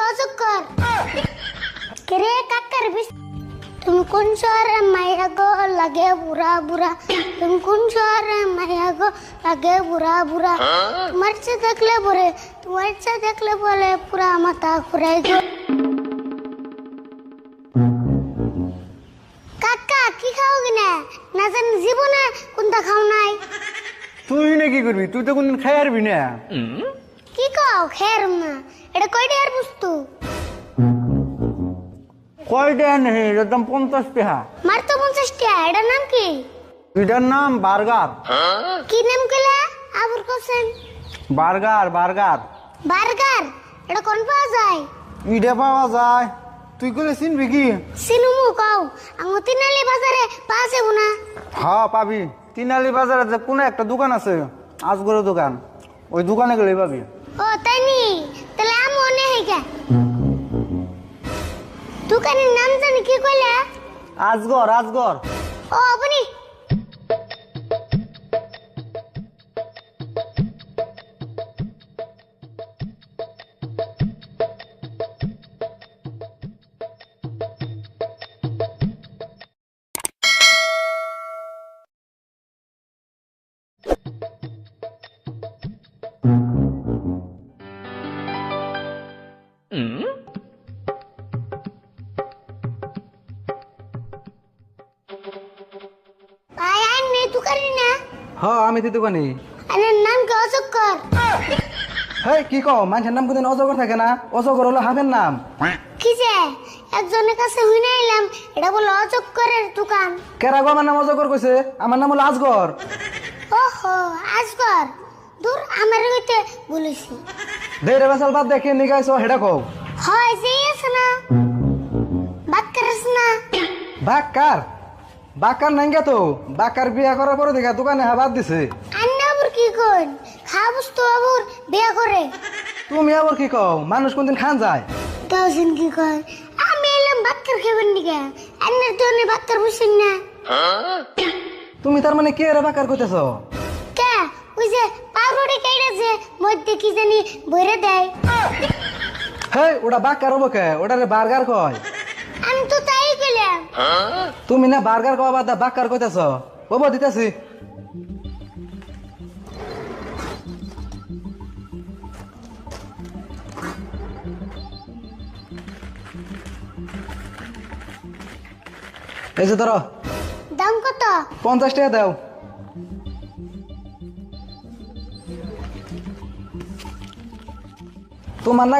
অজগর কেরে কাকার বিস তুমি কোন শহরে মাইয়া গো লাগে বুড়া বুড়া তুমি কোন শহরে মাইয়া গো লাগে বুড়া বুড়া তোমার চে দেখলে পরে তোমার চে দেখলে বলে পুরা মাথা ঘুরাই গো কাকা কি খাও কিনা না জানি জীবনে কোনটা খাও নাই তুই না কি করবি? তুই তো কোনদিন খাই আরবি না। কি খাও খের না এটা কয়টা আর বস্তু কয়টা নেই, এটার দাম 50 টাকা। মার তো 50 টাকা এটার নাম কি এটার নাম বার্গার। কি নাম কইলা আবুর কোসেন বার্গার বার্গার বার্গার এটা কোন পাওয়া যায় ইটা পাওয়া যায়। তুই কইলে চিনবি কি? সিনুমু কও আঙ্গু তিনালি বাজারে পাওয়া যাবো না হ্যাঁ পাবি। তিনালি বাজারে যে কোনো একটা দোকান আছে, আজগরের দোকান, ওই দোকানে গেলে পাবি। ও তাই নি তাহলে আমি মনে হইগা দোকানের নাম জানি কি কইলা আজগর আজগর। ও আপনি ভাই আই নে দোকানি না হ্যাঁ আমি তো দোকানি। আরে নাম কি অজগর হেই কি কও, মানুষের নাম কোনদিন অজগর থাকে না? অজগর হলো হাফের নাম। কি যে একজনের কাছে হইনা আইলাম এটা বলে অজগরের দোকান কেরা গো আমার নাম অজগর কইছে? আমার নাম হলো আজগর। ওহো আজগর দূর আমার হইতে বলেছি দেরে বেসাল বাদ দেখে নিগাইছো হেডা কও। হয় যে আছে না বাক্কার আছে না বাক্কার বাক্কার নাই গে তো। বাক্কার বিয়া করার পরে দেখা দোকানে বাদ দিছে। আন্না আবার কি কোন খাওয়া বস্তু আবার বিয়া করে তুমি আবার কি কও? মানুষ কোনদিন খান যায়? তাওসিন কি কয় আমি এলাম বাক্কার খাবেন নিকা আন্নার দোনে বাক্কার বসেন না তুমি তার মানে কে রে বাক্কার কইতেছো? কে ওই যে পাউরুটি কাইড়াছে মধ্যে কি জানি বইরে দেয় হেই ওটা বাক্কার হবো কে? ওটারে বার্গার কয়। আমি তো তাই কইলাম তুমি না বার্গার কওয়া বাদ বাক্কার কইতেছো। বাবা দিতেছি। এই যে ধরো দাম কত 50 টাকা দাও। তোমার না